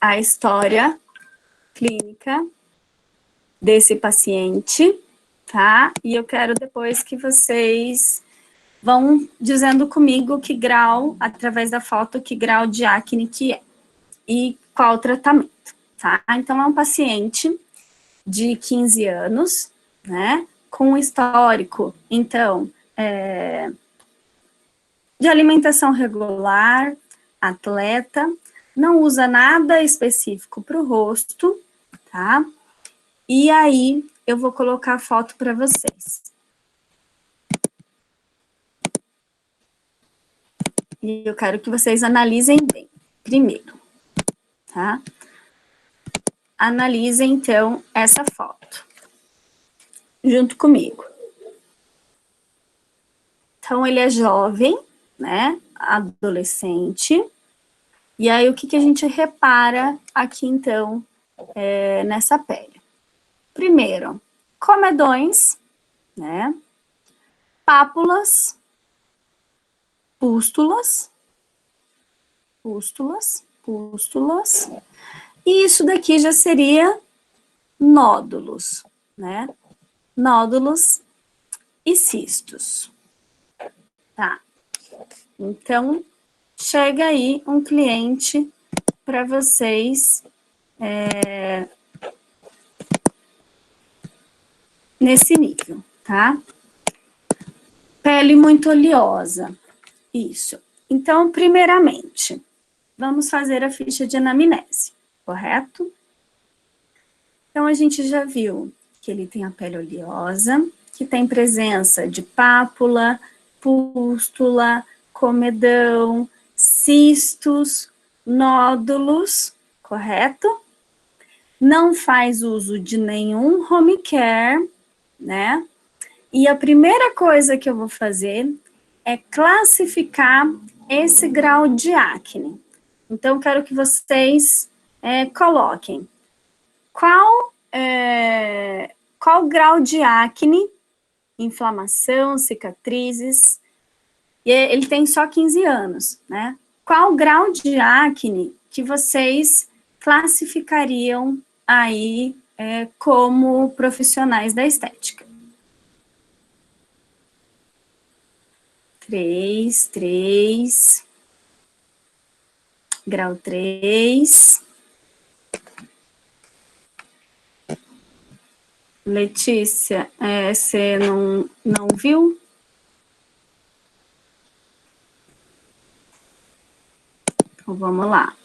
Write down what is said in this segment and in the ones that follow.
a história clínica desse paciente, tá? E eu quero depois que vocês vão dizendo comigo que grau, através da foto, que grau de acne que é e qual o tratamento, tá? Então, é um paciente de 15 anos, né? Com histórico, então, de alimentação regular, atleta, não usa nada específico para o rosto, tá? E aí, eu vou colocar a foto para vocês. E eu quero que vocês analisem bem, primeiro, tá? Analisem, então, essa foto, junto comigo. Então, ele é jovem, né? Adolescente. E aí, o que que a gente repara aqui, então, nessa pele? Primeiro, comedões, né? Pápulas, pústulas, pústulas. E isso daqui já seria nódulos, né? Nódulos e cistos. Tá. Então, chega aí um cliente para vocês nesse nível, tá? Pele muito oleosa. Isso. Então, primeiramente, vamos fazer a ficha de anamnese, correto? Então, a gente já viu que ele tem a pele oleosa, que tem presença de pápula, pústula, comedão, cistos, nódulos, correto? Não faz uso de nenhum home care, né? E a primeira coisa que eu vou fazer é classificar esse grau de acne. Então, quero que vocês coloquem qual grau de acne, inflamação, cicatrizes, e ele tem só 15 anos, né? Qual grau de acne que vocês classificariam aí como profissionais da estética? 3, grau 3. Letícia, você não viu? Então, vamos lá.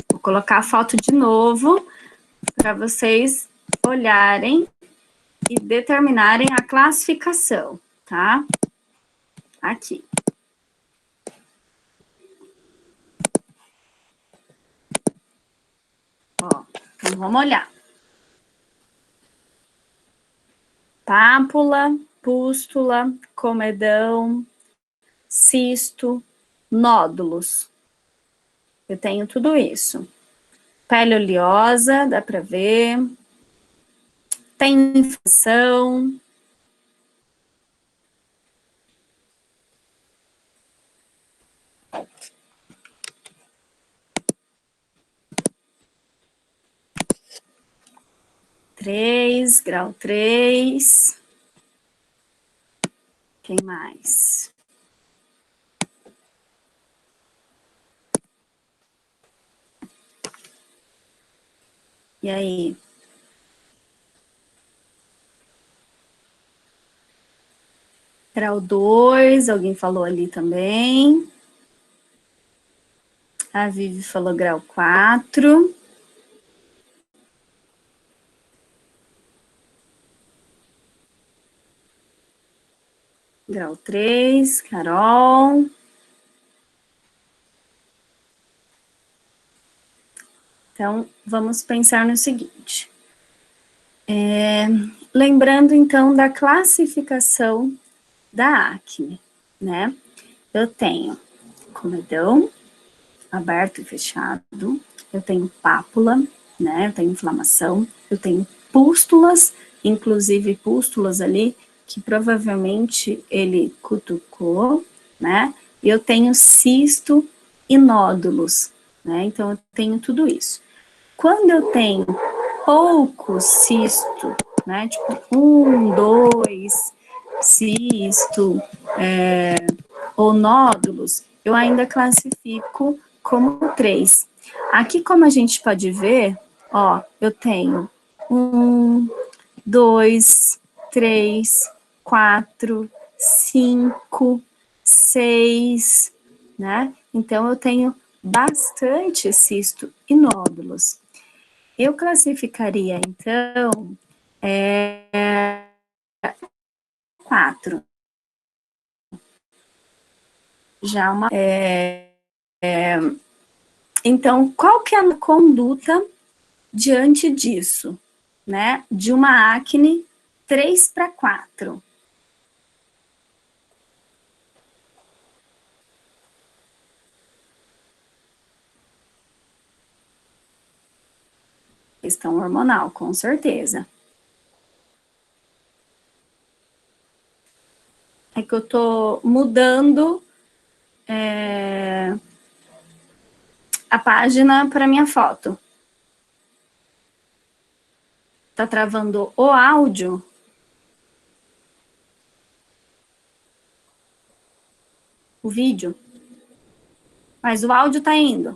Vou colocar a foto de novo para vocês olharem e determinarem a classificação, tá? Aqui. Ó, então vamos olhar. Pápula, pústula, comedão, cisto, nódulos. Eu tenho tudo isso. Pele oleosa, dá para ver. Tem infecção. Grau 3. Quem mais? E aí? Grau 2, alguém falou ali também. A Vivi falou grau 4. Grau 3, Carol. Então, vamos pensar no seguinte. Lembrando, então, da classificação da acne, né? Eu tenho comedão, aberto e fechado, eu tenho pápula, né? Eu tenho inflamação, eu tenho pústulas, inclusive pústulas ali, que provavelmente ele cutucou, né? E eu tenho cisto e nódulos, né? Então, eu tenho tudo isso. Quando eu tenho pouco cisto, né? Tipo, 1, 2 cisto, ou nódulos, eu ainda classifico como 3. Aqui, como a gente pode ver, ó, eu tenho 1, 2, 3, 4, 5, 6, né? Então, eu tenho bastante cisto e nódulos. Eu classificaria, então, 4. Já uma. Então, qual que é a conduta diante disso, né? De uma acne 3/4. Questão hormonal, com certeza. É que eu tô mudando a página para minha foto. Tá travando o áudio? O vídeo? Mas o áudio tá indo.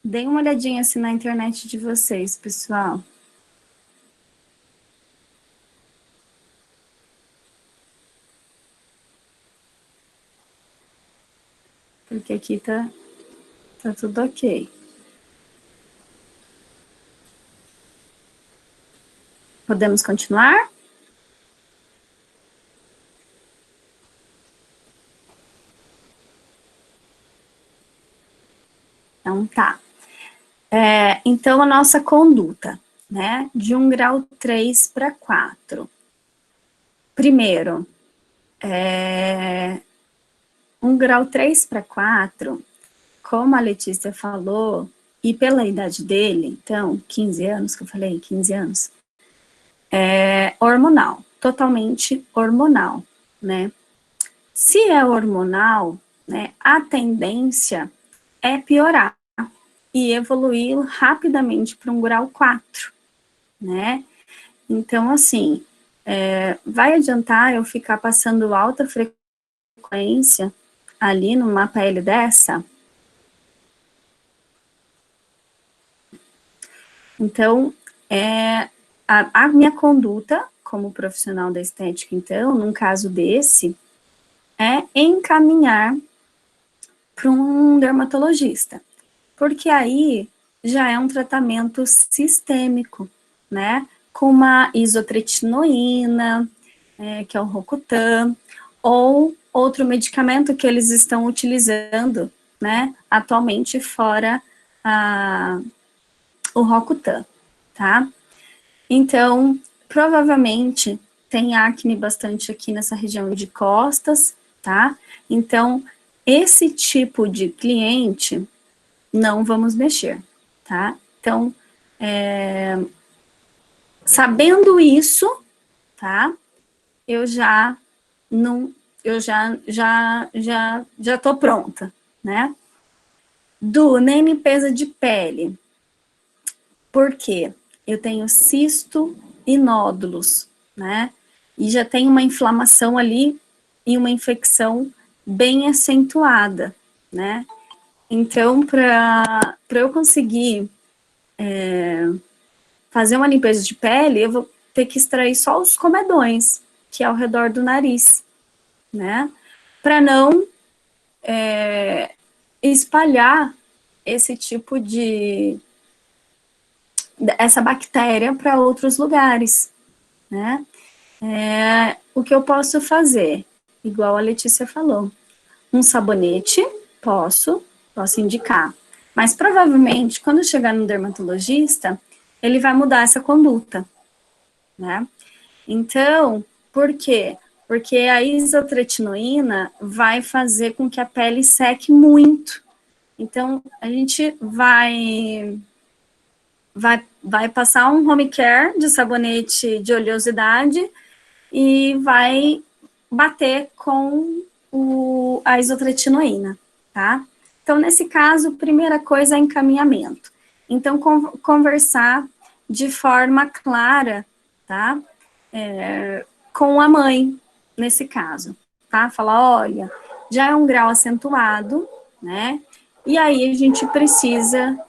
Deem uma olhadinha assim na internet de vocês, pessoal. Porque aqui tá tudo ok. Podemos continuar? Então tá. Então, a nossa conduta, né? De 1,3/4. Primeiro, 1,3/4, como a Letícia falou, e pela idade dele, então, 15 anos, que eu falei, 15 anos, é hormonal, totalmente hormonal, né? Se é hormonal, né, a tendência é piorar e evoluir rapidamente para 1,4, né? Então, assim, vai adiantar eu ficar passando alta frequência ali numa pele dessa? Então, a minha conduta como profissional da estética, então, num caso desse, é encaminhar para um dermatologista, porque aí já é um tratamento sistêmico, né? Com uma isotretinoína, que é o Rocutan, ou outro medicamento que eles estão utilizando, né, atualmente fora o Rocutan, tá? Então, provavelmente tem acne bastante aqui nessa região de costas, tá? Então, esse tipo de cliente, não vamos mexer, tá? Então, sabendo isso, tá? Eu já não, eu já tô pronta, né? Nem limpeza de pele. Por quê? Eu tenho cisto e nódulos, né? E já tem uma inflamação ali e uma infecção bem acentuada, né? Então, para eu conseguir fazer uma limpeza de pele, eu vou ter que extrair só os comedões, que é ao redor do nariz, né? Para não espalhar esse tipo essa bactéria para outros lugares, né? O que eu posso fazer? Igual a Letícia falou, um sabonete, posso indicar, mas provavelmente quando chegar no dermatologista, ele vai mudar essa conduta, né? Então, por quê? Porque a isotretinoína vai fazer com que a pele seque muito. Então, a gente vai vai passar um home care de sabonete de oleosidade e vai bater com a isotretinoína, tá? Então, nesse caso, primeira coisa é encaminhamento. Então, conversar de forma clara, tá? Com a mãe, nesse caso, tá? Falar, olha, já é um grau acentuado, né? E aí a gente precisa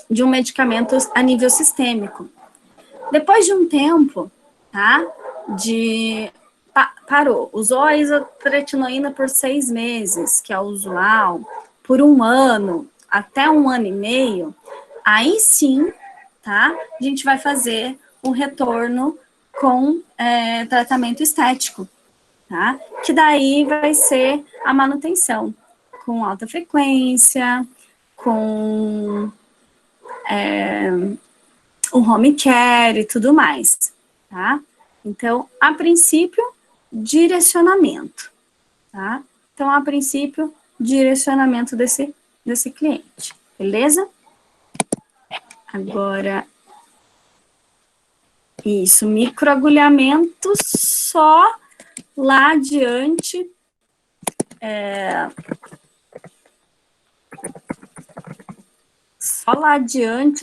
de um medicamento a nível sistêmico. Depois de um tempo, tá? Parou, usou a isotretinoína por 6 meses, que é o usual, por 1 ano, até 1 ano e meio, aí sim, tá? A gente vai fazer um retorno com tratamento estético, tá? Que daí vai ser a manutenção, com alta frequência, com o home care e tudo mais, tá? Então, a princípio, direcionamento, tá? Então, a princípio, direcionamento desse cliente, beleza? Agora, isso, microagulhamento só lá adiante,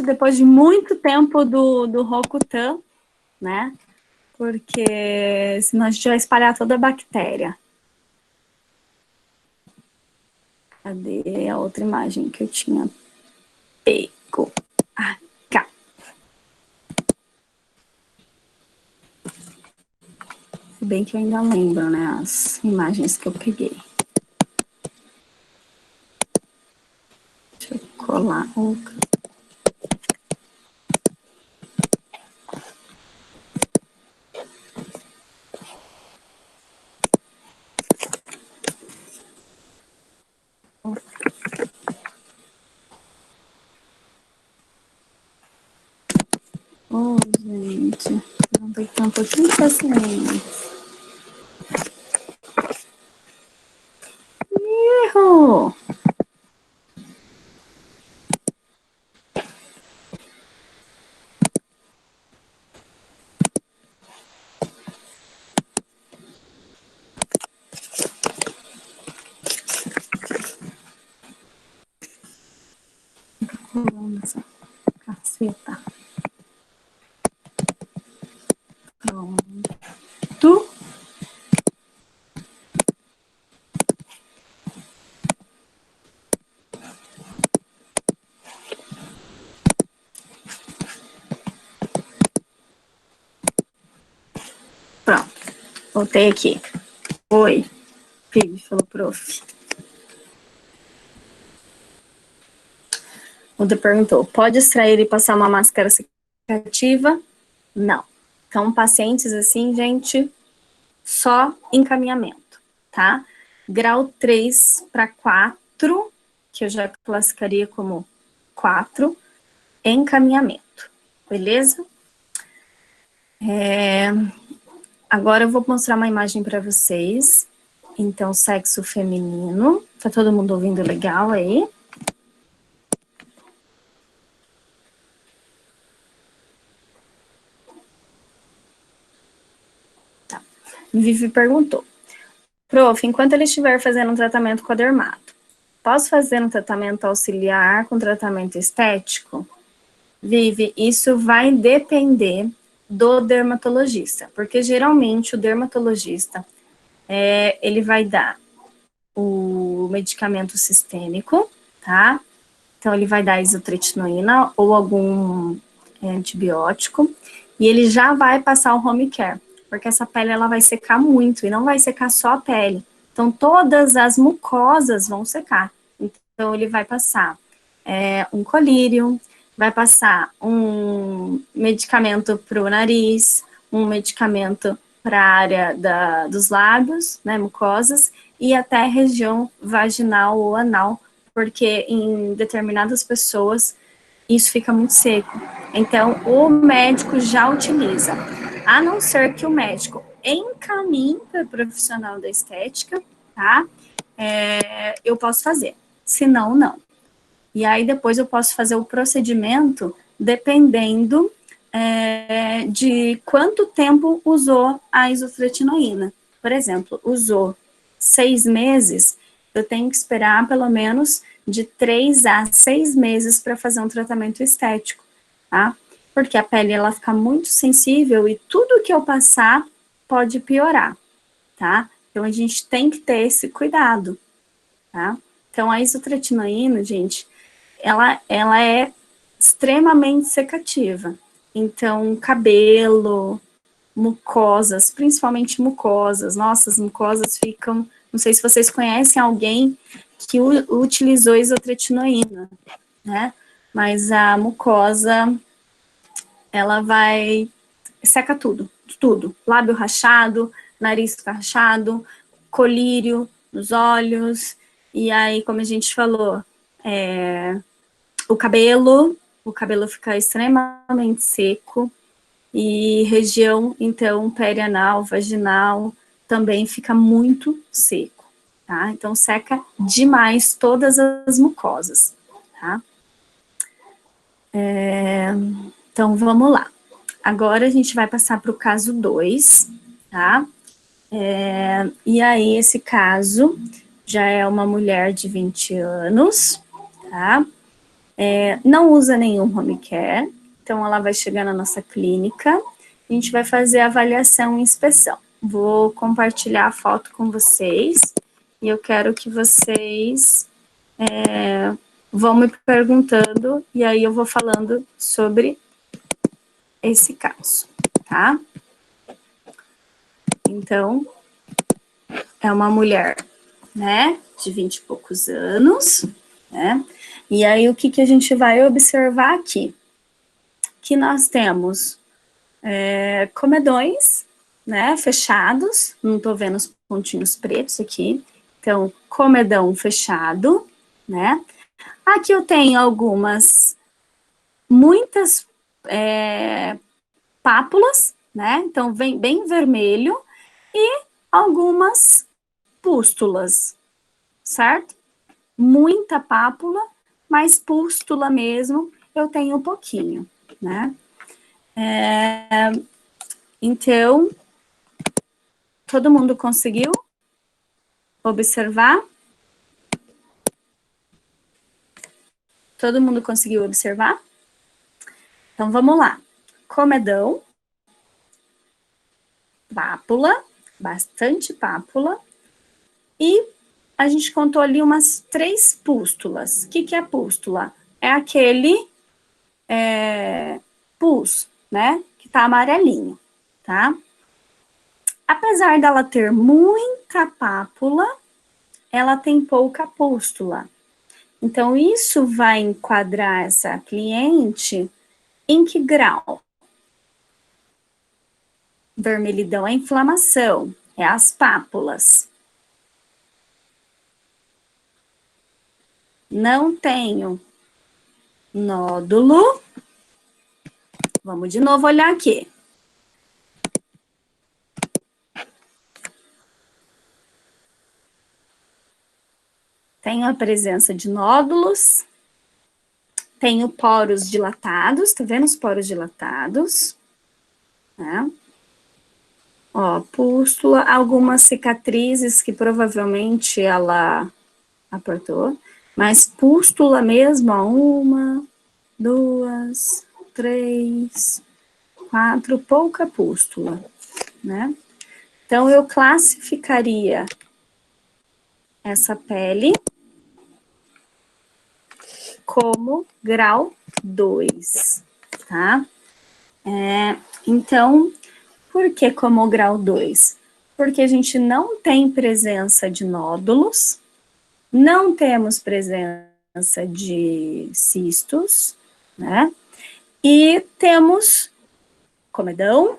depois de muito tempo do Rocutan, né? Porque senão a gente vai espalhar toda a bactéria. Cadê a outra imagem que eu tinha pego? Ah, cá. Se bem que eu ainda lembro, né, as imagens que eu peguei. Deixa eu colar outra. Oh, gente, não tem que ter um pouquinho de paciência. Erro! Essa caceta. Pronto. Pronto. Voltei aqui. Oi. Filho, falou prof. Outra perguntou, pode extrair e passar uma máscara cicativa? Não. Então, pacientes assim, gente, só encaminhamento, tá? Grau 3 para 4, que eu já classificaria como 4, encaminhamento, beleza? Agora eu vou mostrar uma imagem para vocês. Então, sexo feminino. Tá todo mundo ouvindo legal aí? Tá. Vivi perguntou. Prof, enquanto ele estiver fazendo um tratamento com a dermato, posso fazer um tratamento auxiliar com tratamento estético? Vivi, isso vai depender do dermatologista, porque geralmente o dermatologista, ele vai dar o medicamento sistêmico, tá? Então, ele vai dar isotretinoína ou algum antibiótico, e ele já vai passar o home care, porque essa pele ela vai secar muito, e não vai secar só a pele. Então, todas as mucosas vão secar. Então, ele vai passar um colírio, vai passar um medicamento para o nariz, um medicamento para a área dos lábios, né, mucosas, e até a região vaginal ou anal, porque em determinadas pessoas isso fica muito seco. Então, o médico já utiliza, a não ser que o médico encaminhe para o profissional da estética, tá? Eu posso fazer, se não, não. E aí depois eu posso fazer o procedimento dependendo de quanto tempo usou a isotretinoína. Por exemplo, usou 6 meses, eu tenho que esperar pelo menos de 3 a 6 meses para fazer um tratamento estético, tá? Porque a pele, ela fica muito sensível e tudo que eu passar pode piorar, tá? Então, a gente tem que ter esse cuidado, tá? Então, a isotretinoína, gente, ela é extremamente secativa. Então, cabelo, mucosas, principalmente mucosas. Nossa, as mucosas ficam... Não sei se vocês conhecem alguém que utilizou isotretinoína, né? Mas a mucosa, ela vai... seca tudo, tudo. Lábio rachado, nariz rachado, colírio nos olhos, e aí, como a gente falou, o cabelo fica extremamente seco, e região, então, perianal, vaginal, também fica muito seco, tá? Então, seca demais todas as mucosas, tá? Então, vamos lá. Agora, a gente vai passar para o caso 2, tá? E aí, esse caso já é uma mulher de 20 anos, tá? Não usa nenhum home care, então ela vai chegar na nossa clínica, a gente vai fazer a avaliação e inspeção. Vou compartilhar a foto com vocês, e eu quero que vocês vão me perguntando, e aí eu vou falando sobre esse caso, tá? Então, é uma mulher, né, de 20 e poucos anos, né? E aí, o que a gente vai observar aqui? Que nós temos comedões, né, fechados, não tô vendo os pontinhos pretos aqui, então, comedão fechado, né? Aqui eu tenho muitas pápulas, né, então vem bem vermelho, e algumas pústulas, certo? Muita pápula, mas pústula mesmo, eu tenho um pouquinho, né? Então, todo mundo conseguiu observar? Todo mundo conseguiu observar? Então, vamos lá. Comedão, pápula, bastante pápula, e a gente contou ali umas 3 pústulas. O que é pústula? É aquele pus, né, que tá amarelinho, tá? Apesar dela ter muita pápula, ela tem pouca pústula. Então, isso vai enquadrar essa cliente em que grau? Vermelhidão é inflamação, é as pápulas. Não tenho nódulo. Vamos de novo olhar aqui. Tenho a presença de nódulos. Tenho poros dilatados, tá vendo os poros dilatados? Né? Ó, pústula, algumas cicatrizes que provavelmente ela apertou, mas pústula mesmo, ó, 1, 2, 3, 4, pouca pústula, né? Então, eu classificaria essa pele como grau 2, tá? Então, por que como grau 2? Porque a gente não tem presença de nódulos, não temos presença de cistos, né? E temos comedão,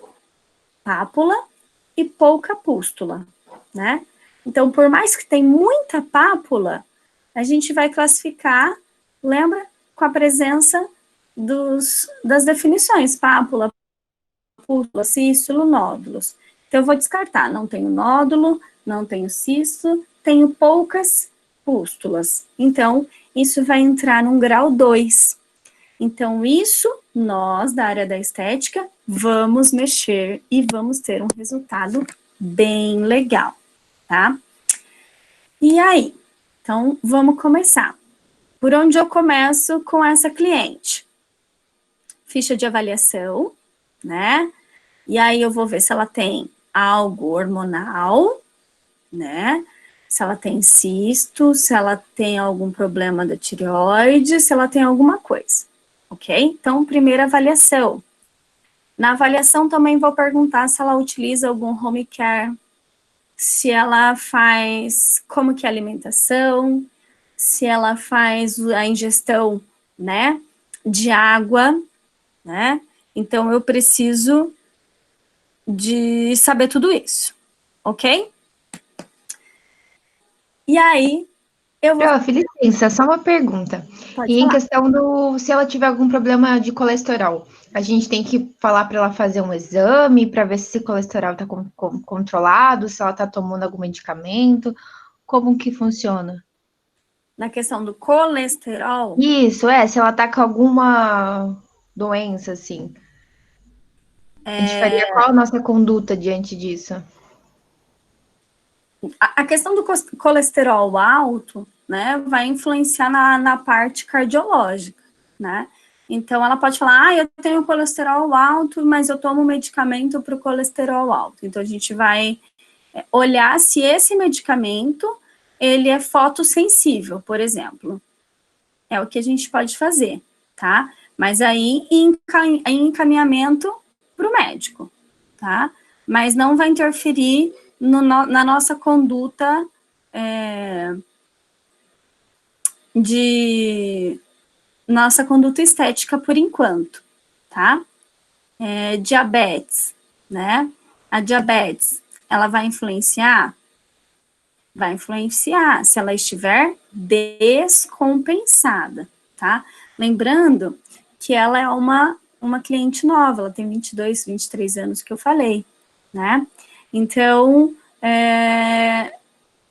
pápula e pouca pústula, né? Então, por mais que tem muita pápula, a gente vai classificar, lembra? Com a presença das definições, pápula, pústula, cisto, nódulos. Então, eu vou descartar, não tenho nódulo, não tenho cisto, tenho poucas pústulas. Então, isso vai entrar num grau 2. Então, isso, nós, da área da estética, vamos mexer e vamos ter um resultado bem legal, tá? E aí? Então, vamos começar. Por onde eu começo com essa cliente? Ficha de avaliação, né? E aí eu vou ver se ela tem algo hormonal, né? Se ela tem cisto, se ela tem algum problema da tireoide, se ela tem alguma coisa, ok? Então, primeira avaliação. Na avaliação também vou perguntar se ela utiliza algum home care, se ela faz como que é a alimentação, se ela faz a ingestão, né, de água, né? Então, eu preciso de saber tudo isso, ok? E aí, eu vou... Prof, licença, só uma pergunta. Pode E em falar. questão se ela tiver algum problema de colesterol, a gente tem que falar para ela fazer um exame para ver se esse colesterol está controlado, se ela está tomando algum medicamento, como que funciona? Na questão do colesterol, Isso, se ela tá com alguma doença, assim. A gente faria qual a nossa conduta diante disso? a questão do colesterol alto, né, vai influenciar na parte cardiológica, né? Então, ela pode falar, eu tenho colesterol alto, mas eu tomo medicamento para o colesterol alto. Então, a gente vai olhar se esse medicamento, ele é fotossensível, por exemplo. É o que a gente pode fazer, tá? Mas aí, em encaminhamento para o médico, tá? Mas não vai interferir na nossa conduta nossa conduta estética por enquanto, tá? Diabetes, né? A diabetes, ela vai influenciar? Vai influenciar se ela estiver descompensada, tá? Lembrando que ela é uma cliente nova, ela tem 22, 23 anos que eu falei, né? Então,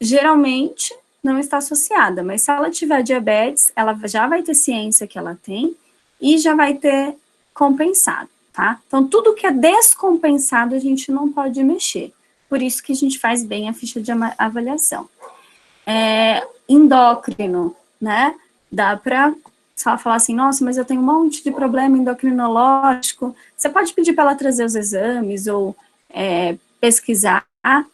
geralmente não está associada, mas se ela tiver diabetes, ela já vai ter ciência que ela tem e já vai ter compensado, tá? Então, tudo que é descompensado a gente não pode mexer. Por isso que a gente faz bem a ficha de avaliação. Endócrino, né? Dá para só falar assim, nossa, mas eu tenho um monte de problema endocrinológico. Você pode pedir para ela trazer os exames ou pesquisar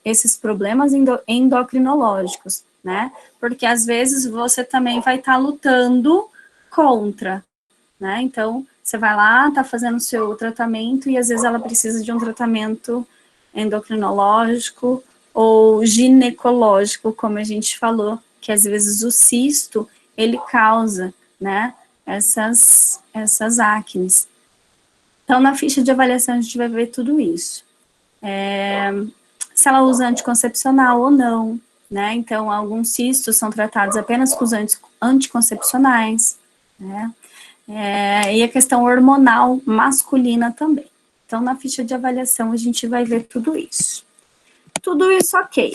esses problemas endocrinológicos, né? Porque às vezes você também vai estar lutando contra, né? Então, você vai lá, tá fazendo o seu tratamento e às vezes ela precisa de um tratamento endocrinológico ou ginecológico, como a gente falou, que às vezes o cisto, ele causa, né, essas acnes. Então, na ficha de avaliação, a gente vai ver tudo isso. Se ela usa anticoncepcional ou não, né, então, alguns cistos são tratados apenas com os anticoncepcionais, né, e a questão hormonal masculina também. Então, na ficha de avaliação, a gente vai ver tudo isso. Tudo isso ok.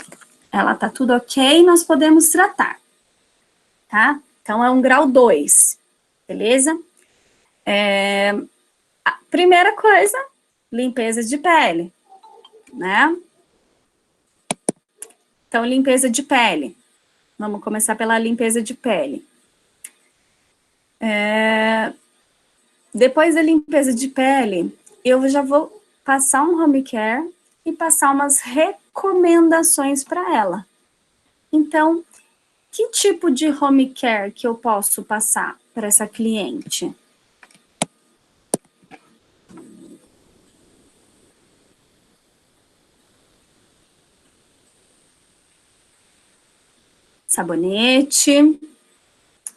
Ela tá tudo ok, nós podemos tratar, tá? Então, é um grau 2, beleza? A primeira coisa, limpeza de pele, né? Então, limpeza de pele. Vamos começar pela limpeza de pele. Depois da limpeza de pele, eu já vou passar um home care e passar umas recomendações para ela. Então, que tipo de home care que eu posso passar para essa cliente? Sabonete,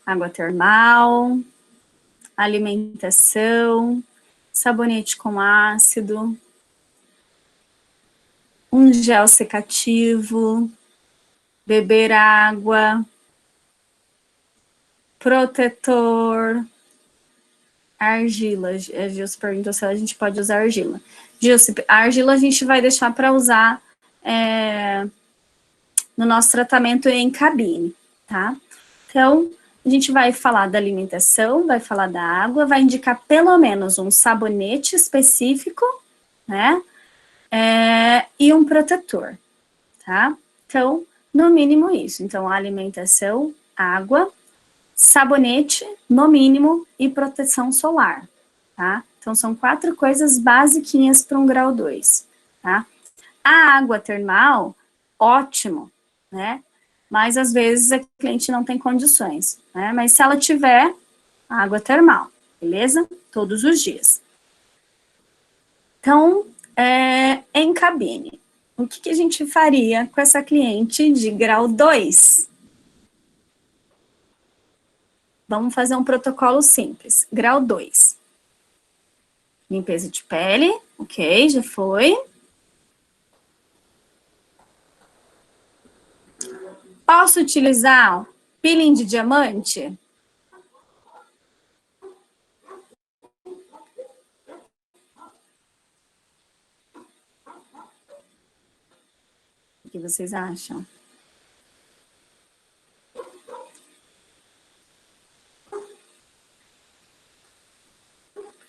água termal, alimentação, sabonete com ácido, um gel secativo, beber água, protetor, argila. A Gilce perguntou se a gente pode usar argila. Gilce, a argila a gente vai deixar para usar no nosso tratamento em cabine, tá? Então, a gente vai falar da alimentação, vai falar da água, vai indicar pelo menos um sabonete específico, né? E um protetor, tá? Então, no mínimo isso. Então, alimentação, água, sabonete, no mínimo, e proteção solar, tá? Então, são 4 coisas basiquinhas para um grau 2, tá? A água termal, ótimo, né? Mas, às vezes, a cliente não tem condições, né? Mas, se ela tiver, água termal, beleza? Todos os dias. Então, em cabine, o que a gente faria com essa cliente de grau 2? Vamos fazer um protocolo simples. Grau 2. Limpeza de pele, ok, já foi. Posso utilizar peeling de diamante? O que vocês acham?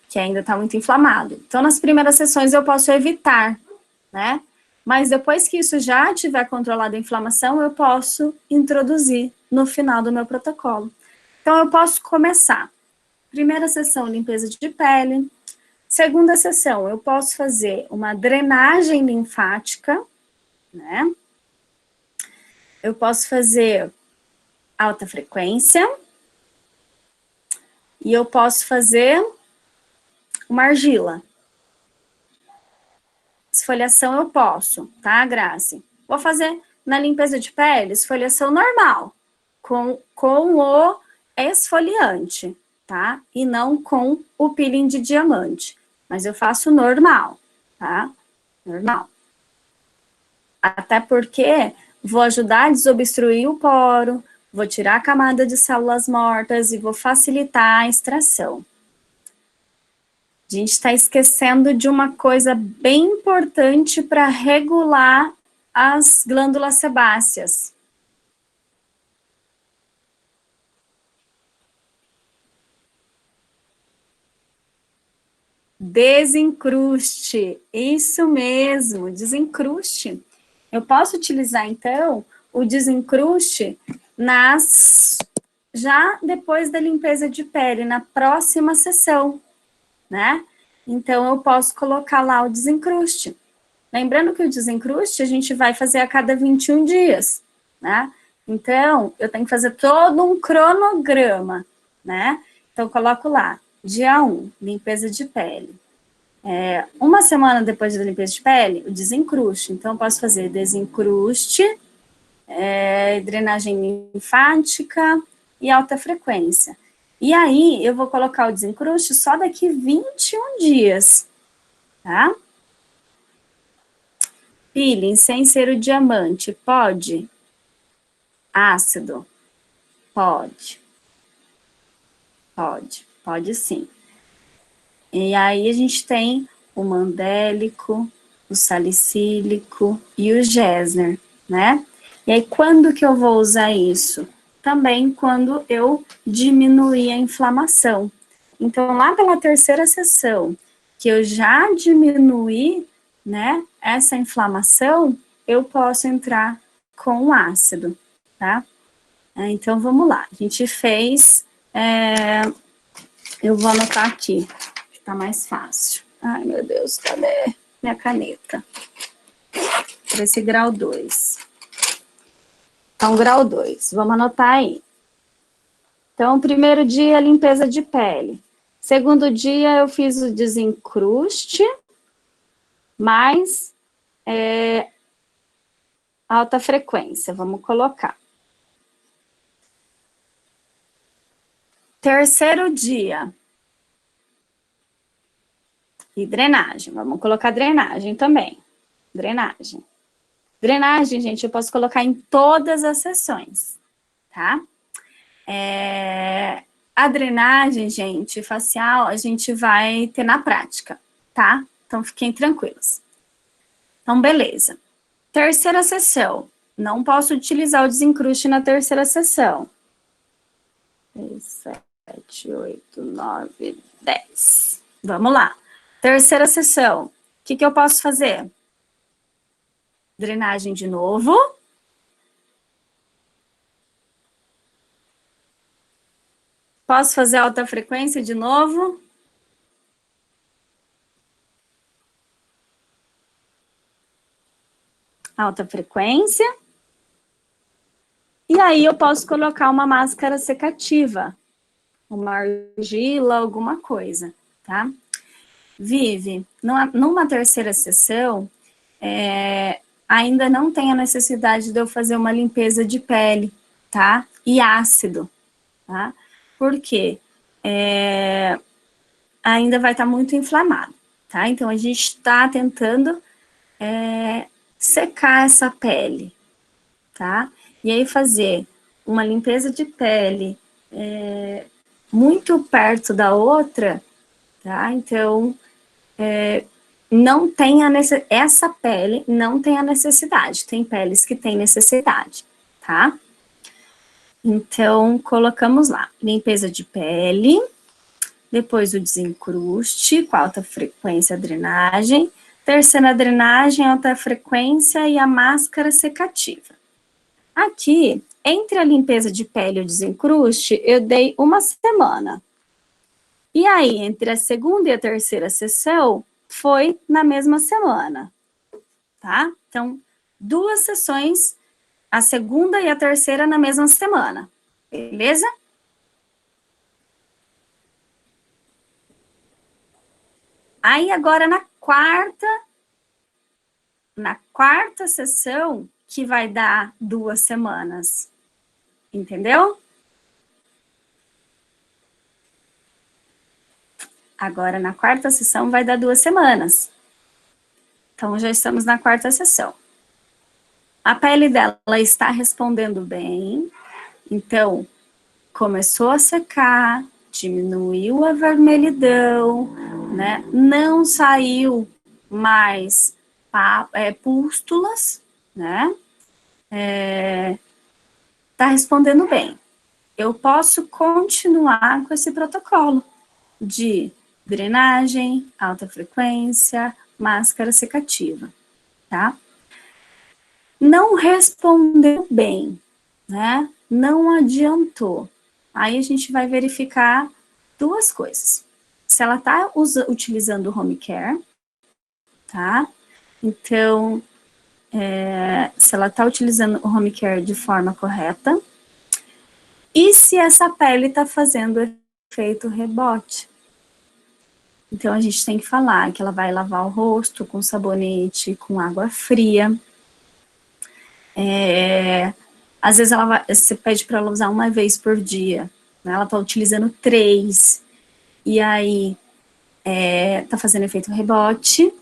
Que ainda está muito inflamado. Então, nas primeiras sessões eu posso evitar, né? Mas depois que isso já tiver controlado a inflamação, eu posso introduzir no final do meu protocolo. Então, eu posso começar. Primeira sessão, limpeza de pele. Segunda sessão, eu posso fazer uma drenagem linfática, né? Eu posso fazer alta frequência. E eu posso fazer uma argila. Esfoliação eu posso, tá, Grazi? Vou fazer na limpeza de pele, esfoliação normal, com o esfoliante, tá? E não com o peeling de diamante. Mas eu faço normal, tá? Normal. Até porque vou ajudar a desobstruir o poro, vou tirar a camada de células mortas e vou facilitar a extração. A gente está esquecendo de uma coisa bem importante para regular as glândulas sebáceas. Desencruste, isso mesmo, desencruste. Eu posso utilizar, então, o desencruste já depois da limpeza de pele, na próxima sessão, né? Então, eu posso colocar lá o desencruste. Lembrando que o desencruste a gente vai fazer a cada 21 dias, né? Então, eu tenho que fazer todo um cronograma, né? Então, eu coloco lá, dia 1, limpeza de pele. Uma semana depois da limpeza de pele, o desencruste. Então, eu posso fazer desencruste, drenagem linfática e alta frequência. E aí, eu vou colocar o desencruste só daqui 21 dias, tá? Peeling sem ser o diamante, pode? Ácido? Pode. Pode sim. E aí, a gente tem o mandélico, o salicílico e o Gessner, né? E aí, quando que eu vou usar isso? Também quando eu diminuir a inflamação. Então, lá pela terceira sessão, que eu já diminuí, né, essa inflamação, eu posso entrar com o ácido, tá? Então, vamos lá. A gente fez... eu vou anotar aqui, que tá mais fácil. Ai, meu Deus, cadê minha caneta? Para esse grau 2. Então, grau 2, vamos anotar aí. Então, primeiro dia, limpeza de pele. Segundo dia, eu fiz o desencruste, mais alta frequência, vamos colocar. Terceiro dia. E drenagem, vamos colocar drenagem também. Drenagem. Drenagem, gente, eu posso colocar em todas as sessões, tá? A drenagem, gente, facial, a gente vai ter na prática, tá? Então, fiquem tranquilos. Então, beleza. Terceira sessão. Não posso utilizar o desencruste na terceira sessão. 6, 7, 8, 9, 10. Vamos lá. Terceira sessão. O que eu posso fazer? Drenagem de novo. Posso fazer alta frequência de novo? Alta frequência. E aí eu posso colocar uma máscara secativa, uma argila, alguma coisa, tá? Vive, numa terceira sessão, ainda não tem a necessidade de eu fazer uma limpeza de pele, tá? E ácido, tá? Por quê? Ainda vai estar muito inflamado, tá? Então, a gente está tentando secar essa pele, tá? E aí fazer uma limpeza de pele muito perto da outra, tá? Então, não tem essa pele não tem a necessidade. Tem peles que têm necessidade, tá? Então, colocamos lá, limpeza de pele, depois o desencruste, com alta frequência, drenagem, terceira drenagem, alta frequência e a máscara secativa. Aqui, entre a limpeza de pele e o desencruste, eu dei uma semana. E aí, entre a segunda e a terceira sessão, foi na mesma semana, tá? Então, 2 sessões, a segunda e a terceira na mesma semana, beleza? Aí, agora, na quarta sessão, que vai dar 2 semanas, entendeu? Agora, na quarta sessão, vai dar 2 semanas. Então, já estamos na quarta sessão. A pele dela está respondendo bem. Então, começou a secar, diminuiu a vermelhidão, né? Não saiu mais pústulas, né? Tá respondendo bem. Eu posso continuar com esse protocolo de drenagem, alta frequência, máscara secativa, tá? Não respondeu bem, né? Não adiantou. Aí a gente vai verificar 2 coisas. Se ela está utilizando o home care, tá? Então, se ela está utilizando o home care de forma correta, e se essa pele está fazendo efeito rebote. Então, a gente tem que falar que ela vai lavar o rosto com sabonete, com água fria. Às vezes você pede para ela usar uma vez por dia, né? Ela está utilizando 3, e aí está fazendo efeito rebote,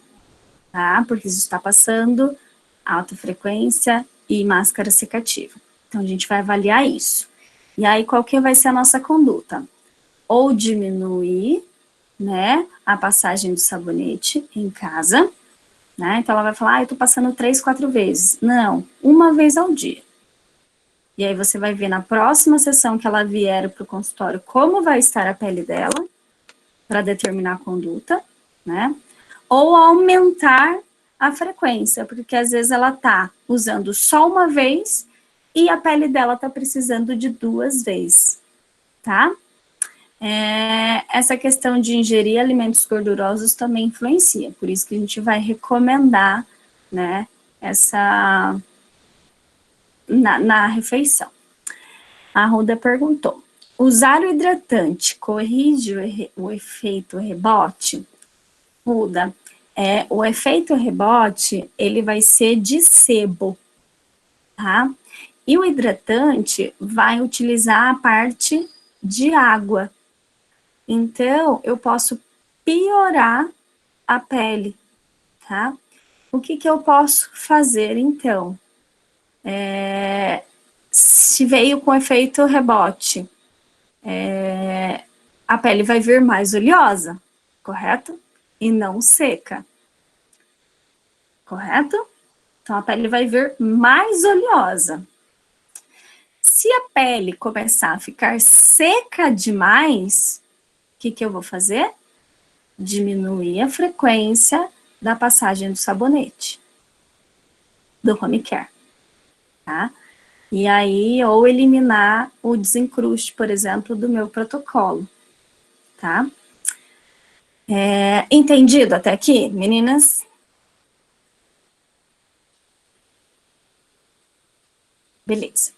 tá? Porque isso está passando alta frequência e máscara secativa. Então, a gente vai avaliar isso. E aí, qual que vai ser a nossa conduta? Ou diminuir, né, a passagem do sabonete em casa, né? Então, ela vai falar, eu tô passando 3, 4 vezes. Não, uma vez ao dia. E aí, você vai ver na próxima sessão que ela vier para o consultório como vai estar a pele dela, para determinar a conduta, né? Ou aumentar a frequência, porque às vezes ela tá usando só uma vez e a pele dela tá precisando de 2 vezes, tá? Essa questão de ingerir alimentos gordurosos também influencia, por isso que a gente vai recomendar, né, na refeição. A Ruda perguntou, usar o hidratante corrige o efeito rebote? Ruda, o efeito rebote, ele vai ser de sebo, tá? E o hidratante vai utilizar a parte de água. Então, eu posso piorar a pele, tá? O que eu posso fazer, então? Se veio com efeito rebote, a pele vai vir mais oleosa, correto? E não seca, correto? Então, a pele vai vir mais oleosa. Se Se a pele começar a ficar seca demais, o que eu vou fazer? Diminuir a frequência da passagem do sabonete, do home care, tá? E aí, ou eliminar o desencruste, por exemplo, do meu protocolo, tá? Entendido até aqui, meninas? Beleza.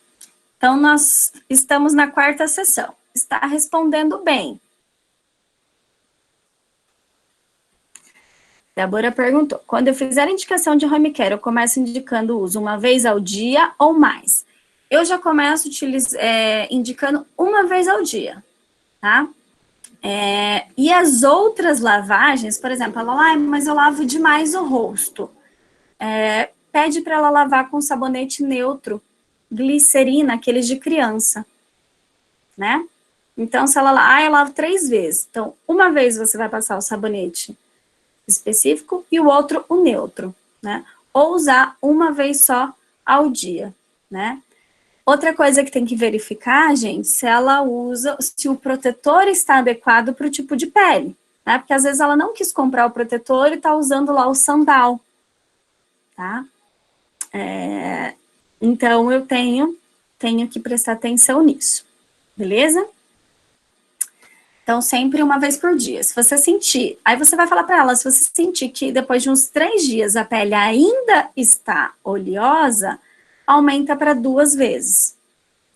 Então, nós estamos na 4ª sessão. Está respondendo bem. Débora perguntou, quando eu fizer a indicação de home care, eu começo indicando o uso uma vez ao dia ou mais? Eu já começo indicando uma vez ao dia, tá? E as outras lavagens, por exemplo, ela, mas eu lavo demais o rosto. Pede para ela lavar com sabonete neutro, glicerina, aqueles de criança, né? Então, se ela, eu lavo 3 vezes. Então, uma vez você vai passar o sabonete específico e o outro o neutro, né? Ou usar uma vez só ao dia, né? Outra coisa que tem que verificar, gente, se ela usa, se o protetor está adequado para o tipo de pele, né? Porque às vezes ela não quis comprar o protetor e está usando lá o Sandal, tá? Então, eu tenho que prestar atenção nisso, beleza? Então, sempre uma vez por dia. Se você sentir, aí você vai falar para ela, se você sentir que depois de uns 3 dias a pele ainda está oleosa, aumenta para 2 vezes,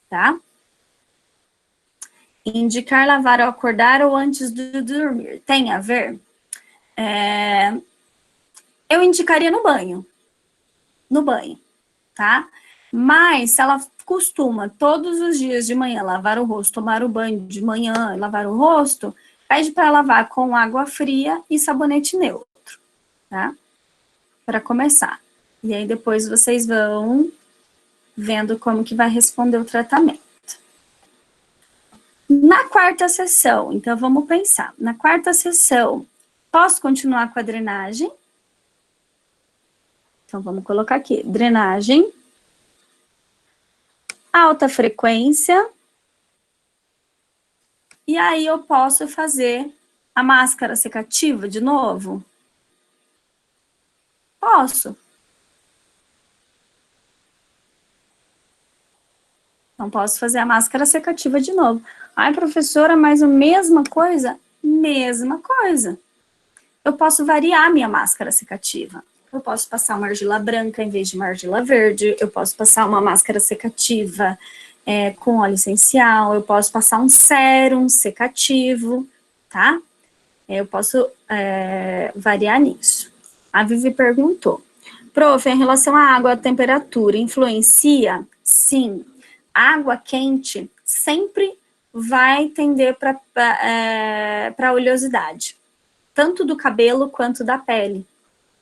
tá? Indicar lavar ao acordar ou antes de dormir, tem a ver? Eu indicaria no banho, tá? Mas, se ela costuma todos os dias de manhã lavar o rosto, tomar o banho de manhã e lavar o rosto, pede para lavar com água fria e sabonete neutro, tá? Para começar. E aí depois vocês vão vendo como que vai responder o tratamento. Na 4ª sessão, então vamos pensar. Na 4ª sessão, posso continuar com a drenagem? Então vamos colocar aqui, drenagem. Alta frequência, e aí eu posso fazer a máscara secativa de novo? Posso. Então, posso fazer a máscara secativa de novo. Ai, professora, mas a mesma coisa? Mesma coisa. Eu posso variar a minha máscara secativa. Eu posso passar uma argila branca em vez de uma argila verde, eu posso passar uma máscara secativa com óleo essencial, eu posso passar um sérum secativo, tá? Eu posso variar nisso. A Vivi perguntou, prof, em relação à água, a temperatura influencia? Sim. Água quente sempre vai tender para oleosidade, tanto do cabelo quanto da pele,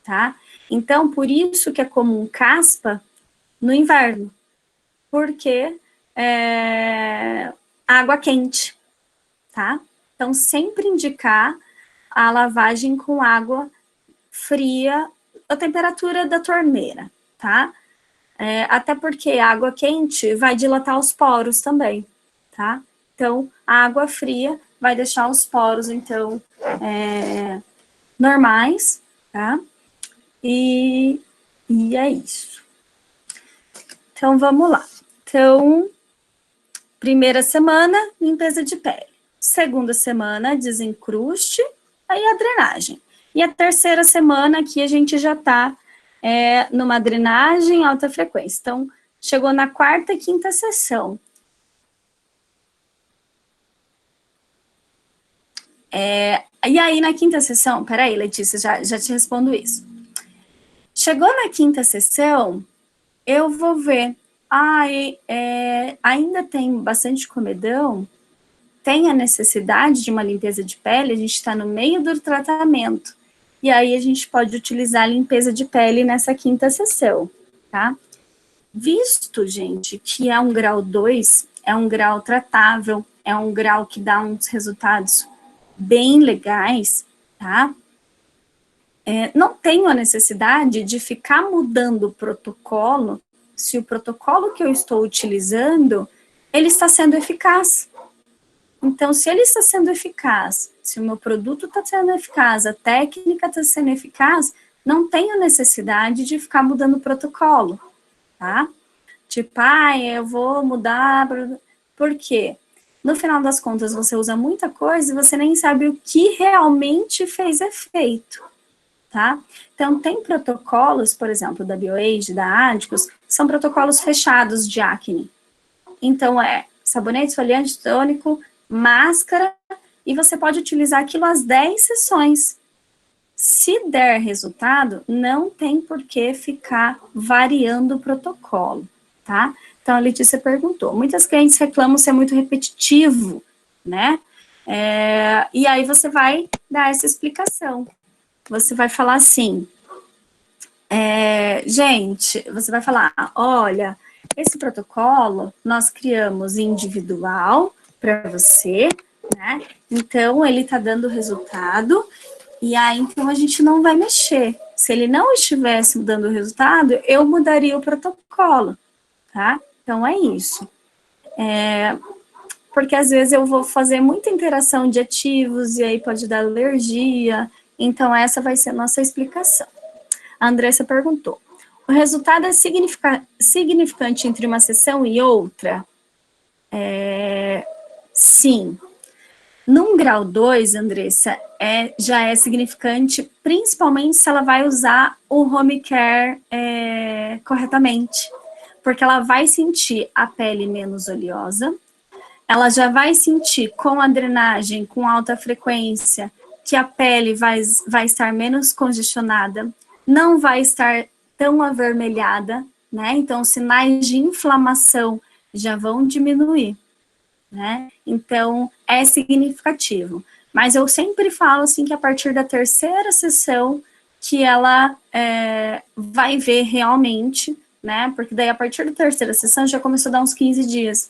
tá? Então, por isso que é comum caspa no inverno, porque água quente, tá? Então, sempre indicar a lavagem com água fria, a temperatura da torneira, tá? Até porque a água quente vai dilatar os poros também, tá? Então, a água fria vai deixar os poros, então, normais, tá? E é isso. Então, vamos lá. Então, primeira semana, limpeza de pele. Segunda semana, desencruste, aí a drenagem. E a terceira semana, aqui a gente já tá numa drenagem alta frequência. Então, chegou na 4ª e 5ª sessão. E aí, na 5ª sessão, peraí, Letícia, já te respondo isso. Chegou na 5ª sessão, eu vou ver, ainda tem bastante comedão, tem a necessidade de uma limpeza de pele, a gente está no meio do tratamento. E aí, a gente pode utilizar a limpeza de pele nessa 5ª sessão, tá? Visto, gente, que é um grau 2, é um grau tratável, é um grau que dá uns resultados bem legais, tá? Não tenho a necessidade de ficar mudando o protocolo, se o protocolo que eu estou utilizando ele está sendo eficaz. Então, se ele está sendo eficaz, se o meu produto está sendo eficaz, a técnica está sendo eficaz, não tenho necessidade de ficar mudando o protocolo, tá? Tipo, eu vou mudar, por quê? No final das contas, você usa muita coisa e você nem sabe o que realmente fez efeito, tá? Então, tem protocolos, por exemplo, da BioAge, da Adicus, são protocolos fechados de acne. Então, sabonete, esfoliante, tônico, máscara, e você pode utilizar aquilo às 10 sessões. Se der resultado, não tem por que ficar variando o protocolo, tá? Então, a Letícia perguntou, muitas clientes reclamam ser muito repetitivo, né? E aí você vai dar essa explicação. Você vai falar assim, gente, você vai falar, olha, esse protocolo nós criamos individual para você, né? Então, ele está dando resultado, e aí, então, a gente não vai mexer. Se ele não estivesse dando resultado, eu mudaria o protocolo, tá? Então, é isso. Porque, às vezes, eu vou fazer muita interação de ativos, e aí pode dar alergia. Então, essa vai ser a nossa explicação. A Andressa perguntou, o resultado é significante entre uma sessão e outra? Sim. Num grau 2, Andressa, já é significante, principalmente se ela vai usar o home care corretamente, porque ela vai sentir a pele menos oleosa, ela já vai sentir com a drenagem, com alta frequência, que a pele vai estar menos congestionada, não vai estar tão avermelhada, né? Então, sinais de inflamação já vão diminuir, né? Então, é significativo. Mas eu sempre falo, assim, que a partir da terceira sessão, que ela vai ver realmente, né? Porque daí, a partir da terceira sessão, já começou a dar uns 15 dias.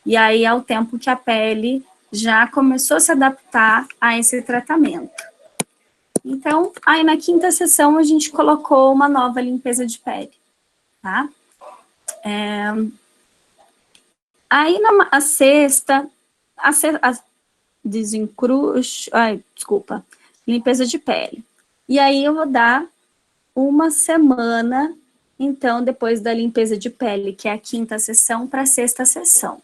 E aí, é o tempo que a pele já começou a se adaptar a esse tratamento. Então, aí na quinta sessão, a gente colocou uma nova limpeza de pele, tá? Aí, a sexta, limpeza de pele. E aí, eu vou dar uma semana, então, depois da limpeza de pele, que é a quinta sessão, para a sexta sessão.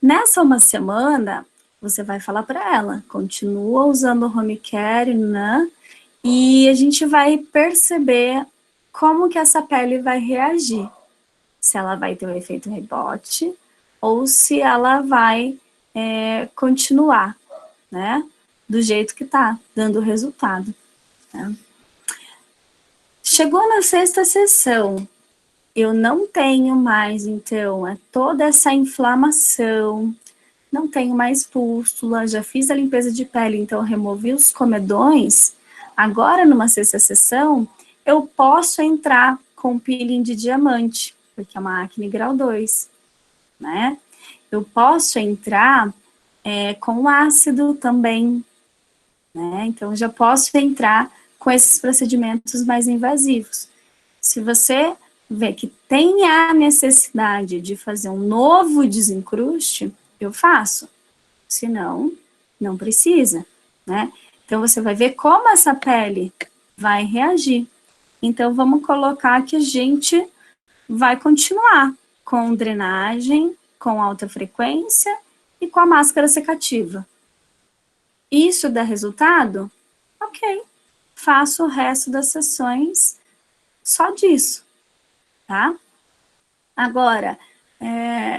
Nessa uma semana, você vai falar para ela, continua usando o home care, né? E a gente vai perceber como que essa pele vai reagir. Se ela vai ter um efeito rebote ou se ela vai continuar, né? Do jeito que tá, dando resultado. Né? Chegou na sexta sessão, eu não tenho mais, então, toda essa inflamação, não tenho mais pústula, já fiz a limpeza de pele, então removi os comedões. Agora, numa sexta sessão, eu posso entrar com peeling de diamante, porque é uma acne grau 2, né? Eu posso entrar com ácido também, né? Então, já posso entrar com esses procedimentos mais invasivos. Se você vê que tem a necessidade de fazer um novo desencruste, eu faço. Se não, não precisa, né? Então, você vai ver como essa pele vai reagir. Então, vamos colocar que a gente vai continuar com drenagem, com alta frequência e com a máscara secativa. Isso dá resultado? Ok. Faço o resto das sessões só disso, tá? Agora,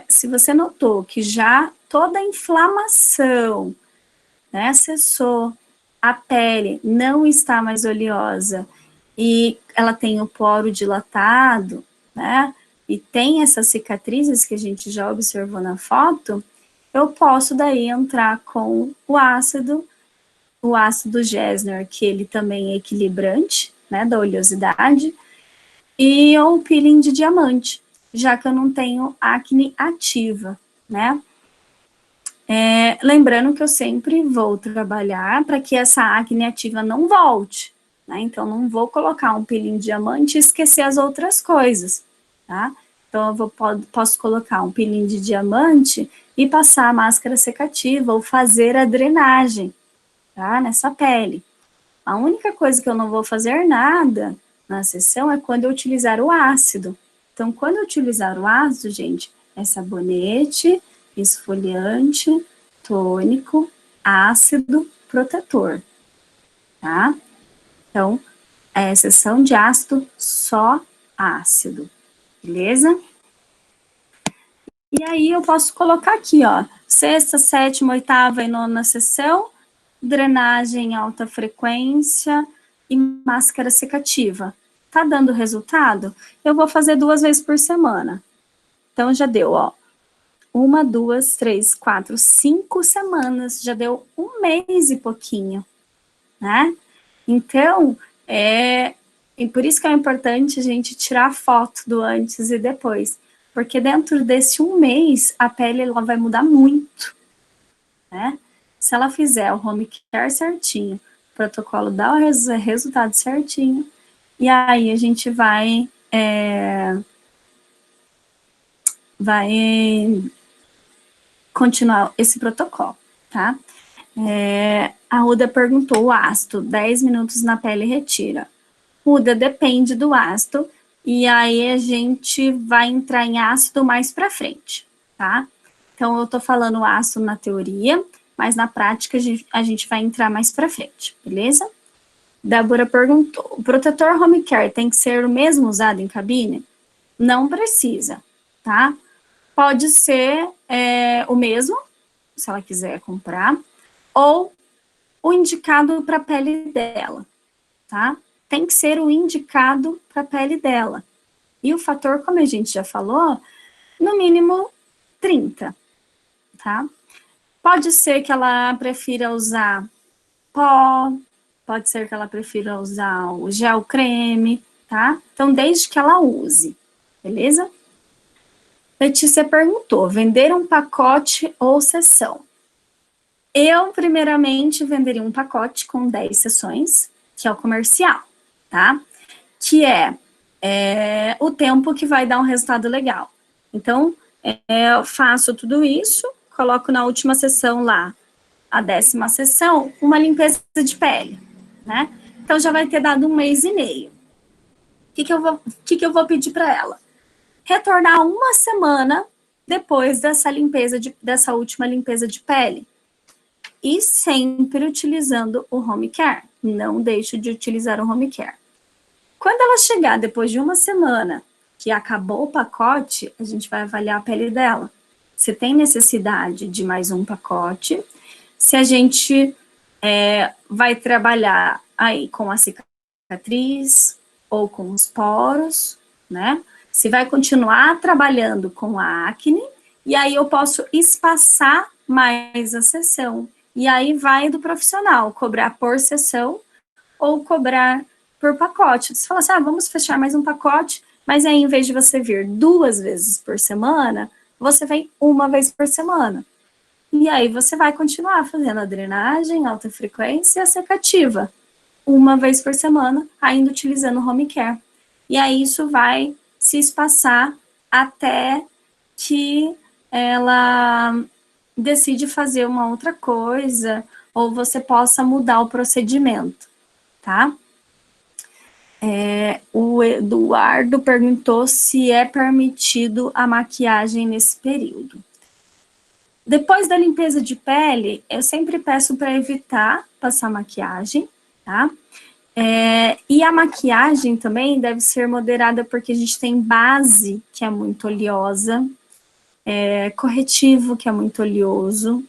se você notou que já toda a inflamação, né, cessou, a pele não está mais oleosa e ela tem o poro dilatado, né, e tem essas cicatrizes que a gente já observou na foto, eu posso daí entrar com o ácido Gessner, que ele também é equilibrante, né, da oleosidade, e o peeling de diamante, já que eu não tenho acne ativa, né. Lembrando que eu sempre vou trabalhar para que essa acne ativa não volte, né, então não vou colocar um peeling de diamante e esquecer as outras coisas, tá. Então, posso colocar um peeling de diamante e passar a máscara secativa ou fazer a drenagem, tá? Nessa pele. A única coisa que eu não vou fazer nada na sessão é quando eu utilizar o ácido. Então, quando eu utilizar o ácido, gente, é sabonete, esfoliante, tônico, ácido, protetor, tá? Então, é sessão de ácido, só ácido, beleza? E aí eu posso colocar aqui, ó, sexta, sétima, oitava e nona sessão, drenagem em alta frequência e máscara secativa. Tá dando resultado? Eu vou fazer 2 vezes por semana. Então, já deu, ó, 1, 2, 3, 4, 5 semanas, já deu 1 mês e pouquinho, né? Então, e por isso que é importante a gente tirar foto do antes e depois, porque dentro desse 1 mês, a pele ela vai mudar muito, né? Se ela fizer o home care certinho, o protocolo dá o resultado certinho, e aí a gente vai continuar esse protocolo, tá? A Ruda perguntou o ácido, 10 minutos na pele retira. Ruda, depende do ácido, e aí a gente vai entrar em ácido mais pra frente, tá? Então, eu tô falando ácido na teoria, mas na prática a gente vai entrar mais pra frente, beleza? Débora perguntou, o protetor home care tem que ser o mesmo usado em cabine? Não precisa, tá? Pode ser o mesmo, se ela quiser comprar, ou o indicado para a pele dela, tá? Tem que ser o indicado para a pele dela. E o fator, como a gente já falou, no mínimo 30, tá? Pode ser que ela prefira usar pó, pode ser que ela prefira usar o gel creme, tá? Então, desde que ela use, beleza? Letícia perguntou, vender um pacote ou sessão? Eu, primeiramente, venderia um pacote com 10 sessões, que é o comercial, tá? Que é o tempo que vai dar um resultado legal. Então, eu faço tudo isso, coloco na última sessão lá, a 10ª sessão, uma limpeza de pele, né? Então, já vai ter dado 1 mês e meio. O que eu vou pedir para ela? Retornar 1 semana depois dessa última limpeza de pele. E sempre utilizando o home care. Não deixe de utilizar o home care. Quando ela chegar depois de 1 semana, que acabou o pacote, a gente vai avaliar a pele dela. Se tem necessidade de mais um pacote, se a gente vai trabalhar aí com a cicatriz ou com os poros, né? Se vai continuar trabalhando com a acne, e aí eu posso espaçar mais a sessão. E aí vai do profissional, cobrar por sessão ou cobrar por pacote. Você fala assim, vamos fechar mais um pacote, mas aí em vez de você vir 2 vezes por semana, você vem 1 vez por semana. E aí você vai continuar fazendo a drenagem, alta frequência e a secativa. 1 vez por semana, ainda utilizando o home care. E aí isso vai se espaçar até que ela decide fazer uma outra coisa, ou você possa mudar o procedimento, tá? O Eduardo perguntou se é permitido a maquiagem nesse período. Depois da limpeza de pele, eu sempre peço para evitar passar maquiagem, tá? E a maquiagem também deve ser moderada, porque a gente tem base, que é muito oleosa, corretivo, que é muito oleoso,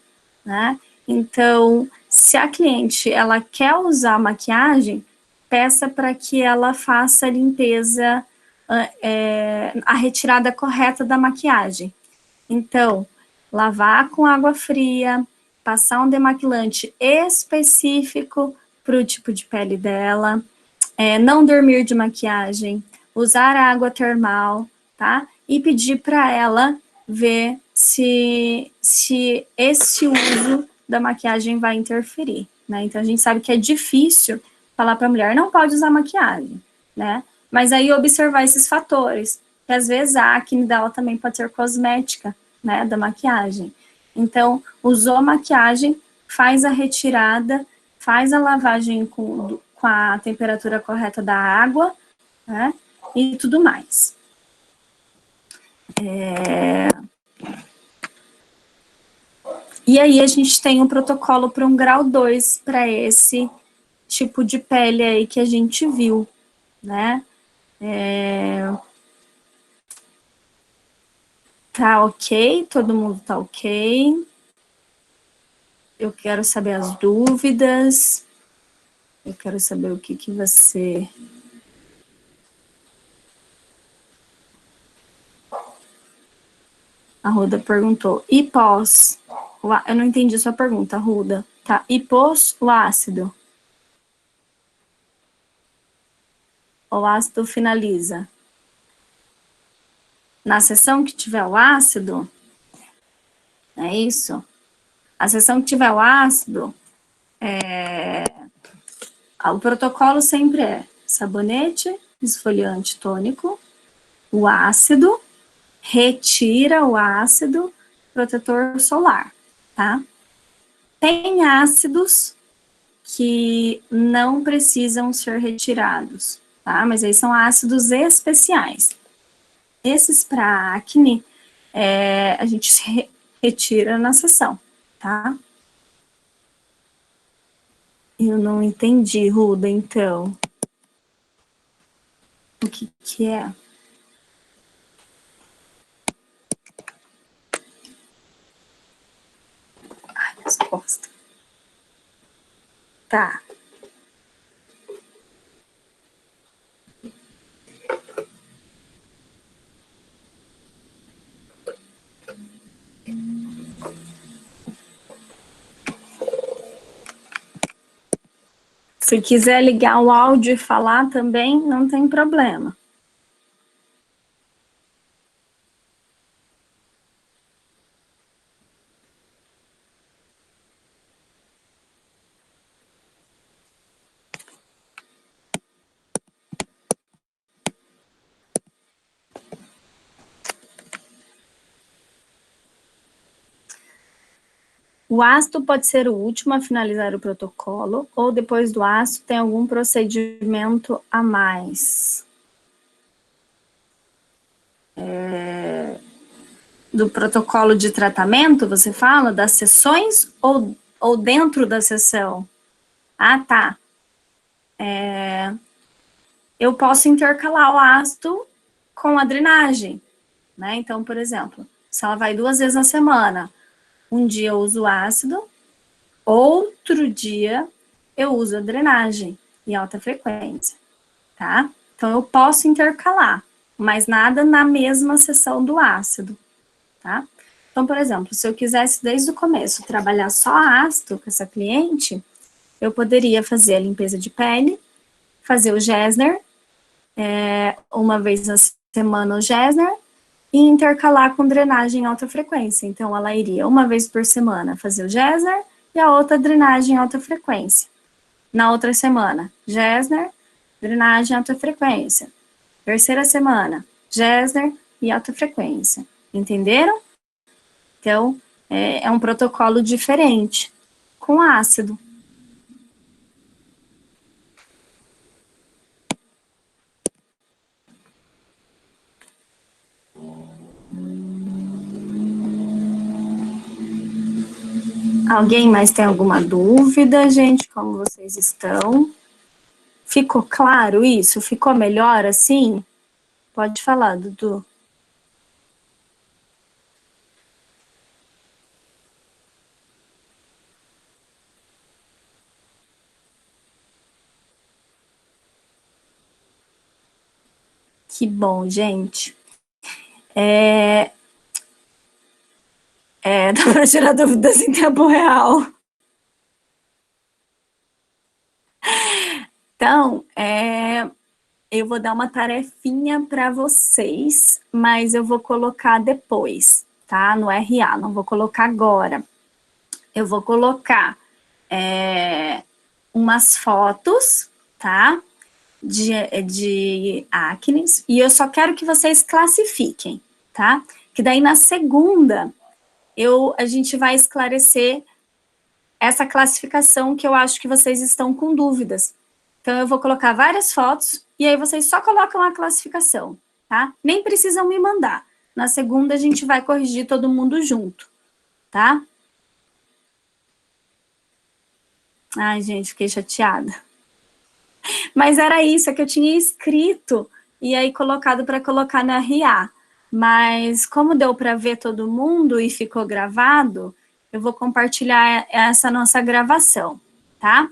né? Então, se a cliente, ela quer usar maquiagem, peça para que ela faça a limpeza, a retirada correta da maquiagem. Então, lavar com água fria, passar um demaquilante específico para o tipo de pele dela, não dormir de maquiagem, usar água termal, tá? E pedir para ela ver se esse uso da maquiagem vai interferir, né? Então, a gente sabe que é difícil falar para a mulher, não pode usar maquiagem, né? Mas aí observar esses fatores. e às vezes a acne dela também pode ser cosmética, né, da maquiagem. Então, usou maquiagem, faz a retirada, faz a lavagem com a temperatura correta da água, né, e tudo mais. E aí a gente tem um protocolo para um grau 2 para esse tipo de pele aí que a gente viu, né? Tá ok? Todo mundo tá ok? Eu quero saber as dúvidas. Eu quero saber o que você... A Ruda perguntou. E pós? Eu não entendi a sua pergunta, Ruda. Tá. E pós o ácido? O ácido finaliza? Na sessão que tiver o ácido? É isso? A sessão que tiver o ácido, o protocolo sempre é sabonete, esfoliante tônico, o ácido, retira o ácido, protetor solar, tá? Tem ácidos que não precisam ser retirados, tá? Mas aí são ácidos especiais. Esses para acne, a gente retira na sessão, tá? Eu não entendi, Ruda, então. O que é? Ai, resposta. Tá. Se quiser ligar o áudio e falar também, não tem problema. O ácido pode ser o último a finalizar o protocolo, ou depois do ácido tem algum procedimento a mais. Do protocolo de tratamento, você fala? Das sessões ou dentro da sessão? Ah, tá. Eu posso intercalar o ácido com a drenagem, né? Então, por exemplo, se ela vai 2 vezes na semana, um dia eu uso ácido, outro dia eu uso a drenagem em alta frequência, tá? Então, eu posso intercalar, mas nada na mesma sessão do ácido, tá? Então, por exemplo, se eu quisesse desde o começo trabalhar só ácido com essa cliente, eu poderia fazer a limpeza de pele, fazer o Gessner, uma vez na semana o Gessner, e intercalar com drenagem em alta frequência. Então, ela iria uma vez por semana fazer o Gessner e a outra drenagem em alta frequência. Na outra semana, Gessner, drenagem em alta frequência. Terceira semana, Gessner e alta frequência. Entenderam? Então, é um protocolo diferente, com ácido. Alguém mais tem alguma dúvida, gente? Como vocês estão? Ficou claro isso? Ficou melhor assim? Pode falar, Dudu. Que bom, gente. Dá para tirar dúvidas em tempo real. Então, eu vou dar uma tarefinha para vocês, mas eu vou colocar depois, tá? No RA, não vou colocar agora. Eu vou colocar umas fotos, tá? de acnes, e eu só quero que vocês classifiquem, tá? Que daí na segunda, a gente vai esclarecer essa classificação que eu acho que vocês estão com dúvidas. Então, eu vou colocar várias fotos, e aí vocês só colocam a classificação, tá? Nem precisam me mandar. Na segunda, a gente vai corrigir todo mundo junto, tá? Ai, gente, fiquei chateada. Mas era isso, é que eu tinha escrito e aí colocado para colocar no RA. Mas como deu para ver todo mundo e ficou gravado, eu vou compartilhar essa nossa gravação, tá?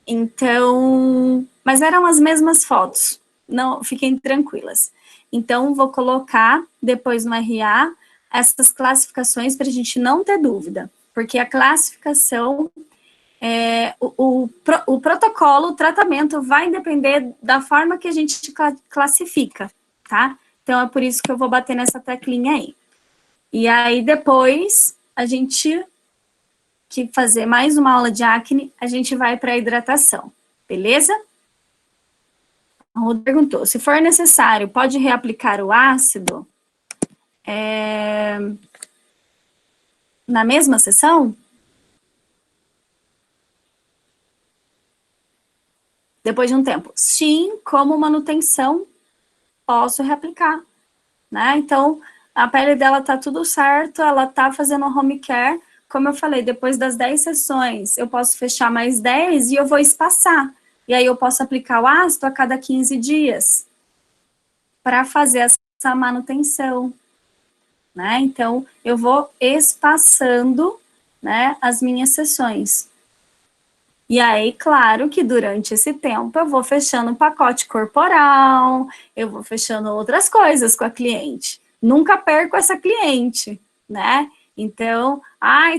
Então, mas eram as mesmas fotos, não, fiquem tranquilas. Então, vou colocar depois no RA essas classificações para a gente não ter dúvida, porque a classificação, o protocolo, o tratamento vai depender da forma que a gente classifica, tá? Então, é por isso que eu vou bater nessa teclinha aí. E aí, depois, a gente que fazer mais uma aula de acne, a gente vai para a hidratação, beleza? O Rodrigo perguntou, se for necessário, pode reaplicar o ácido na mesma sessão? Depois de um tempo. Sim, como manutenção, posso reaplicar, né? Então, a pele dela tá tudo certo, ela tá fazendo home care. Como eu falei, depois das 10 sessões, eu posso fechar mais 10 e eu vou espaçar. E aí eu posso aplicar o ácido a cada 15 dias para fazer essa manutenção, né? Então, eu vou espaçando, né, as minhas sessões. E aí, claro que durante esse tempo eu vou fechando o pacote corporal, eu vou fechando outras coisas com a cliente. Nunca perco essa cliente, né? Então,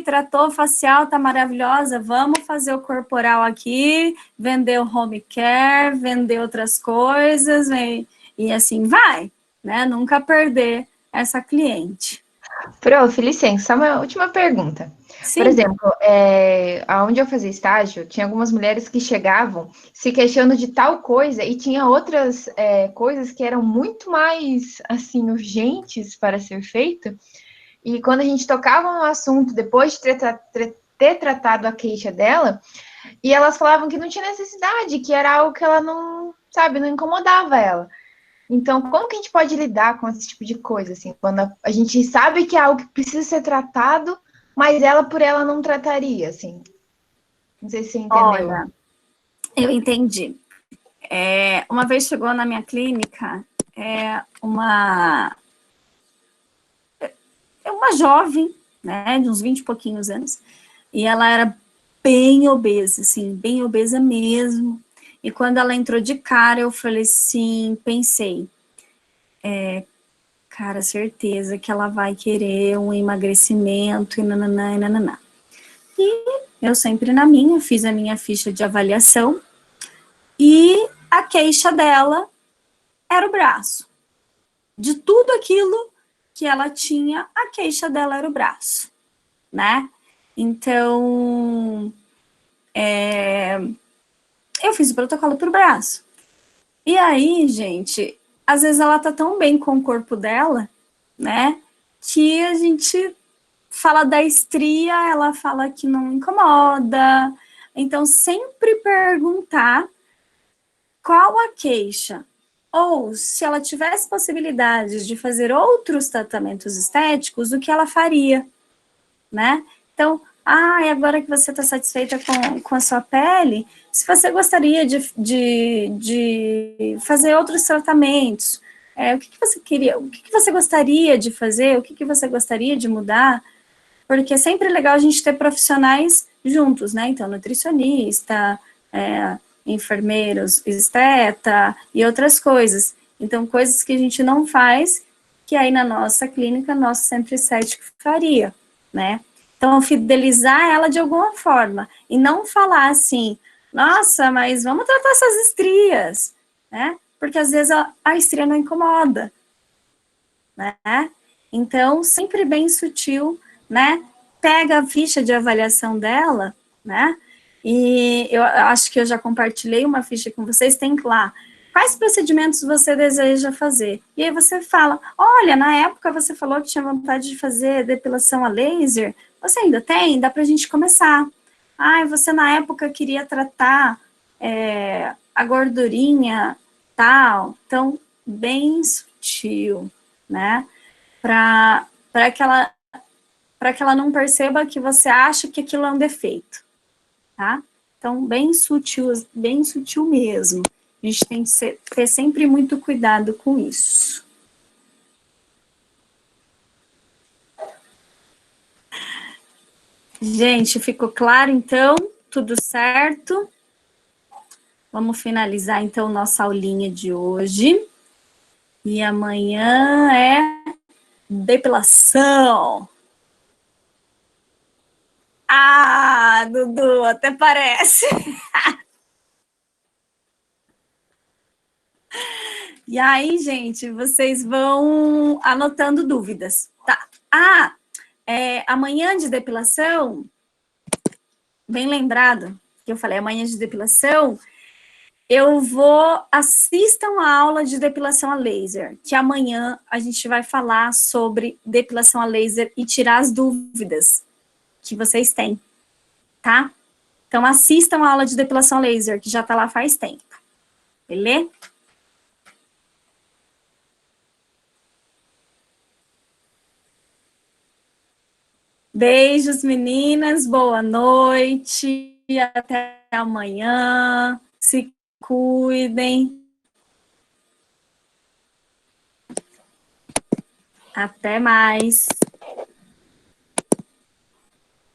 tratou facial, tá maravilhosa, vamos fazer o corporal aqui, vender o home care, vender outras coisas, e assim vai, né? Nunca perder essa cliente. Prof, licença, só uma última pergunta. Sim. Por exemplo, onde eu fazia estágio, tinha algumas mulheres que chegavam se queixando de tal coisa e tinha outras coisas que eram muito mais, assim, urgentes para ser feita. E quando a gente tocava no assunto, depois de ter tratado a queixa dela, e elas falavam que não tinha necessidade, que era algo que ela não, sabe, não incomodava ela. Então, como que a gente pode lidar com esse tipo de coisa, assim, quando a gente sabe que é algo que precisa ser tratado, mas ela por ela não trataria, assim? Não sei se você entendeu. Olha, eu entendi. Uma vez chegou na minha clínica uma jovem, né, de uns 20 e pouquinhos anos, e ela era bem obesa, assim, bem obesa mesmo. E quando ela entrou de cara, eu falei assim, pensei, cara, certeza que ela vai querer um emagrecimento e nananã e nananã. E eu sempre na minha, fiz a minha ficha de avaliação, e a queixa dela era o braço. De tudo aquilo que ela tinha, a queixa dela era o braço, né? Então, eu fiz o protocolo pro braço. E aí, gente, às vezes ela tá tão bem com o corpo dela, né, que a gente fala da estria, ela fala que não incomoda. Então, sempre perguntar qual a queixa, ou se ela tivesse possibilidades de fazer outros tratamentos estéticos, o que ela faria, né? Então, agora que você está satisfeita com a sua pele, se você gostaria de fazer outros tratamentos, o que você queria, o que você gostaria de fazer, o que você gostaria de mudar, porque é sempre legal a gente ter profissionais juntos, né? Então, nutricionista, enfermeiros, esteta e outras coisas. Então, coisas que a gente não faz, que aí na nossa clínica, nosso centro estético faria, né? Então, fidelizar ela de alguma forma, e não falar assim, nossa, mas vamos tratar essas estrias, né? Porque às vezes a estria não incomoda, né? Então, sempre bem sutil, né? Pega a ficha de avaliação dela, né? E eu acho que eu já compartilhei uma ficha com vocês, tem lá quais procedimentos você deseja fazer. E aí você fala, olha, na época você falou que tinha vontade de fazer depilação a laser, você ainda tem? Dá pra gente começar. Ah, você na época queria tratar a gordurinha, tal. Então, bem sutil, né? Para que ela não perceba que você acha que aquilo é um defeito, tá? Então, bem sutil mesmo. A gente tem que ter sempre muito cuidado com isso. Gente, ficou claro, então? Tudo certo? Vamos finalizar, então, nossa aulinha de hoje. E amanhã é depilação. Ah, Dudu, até parece. E aí, gente, vocês vão anotando dúvidas, tá? Ah, amanhã de depilação, bem lembrado que eu falei amanhã de depilação, assistam a aula de depilação a laser, que amanhã a gente vai falar sobre depilação a laser e tirar as dúvidas que vocês têm, tá? Então, assistam a aula de depilação a laser, que já tá lá faz tempo, beleza? Beijos, meninas, boa noite, até amanhã, se cuidem. Até mais.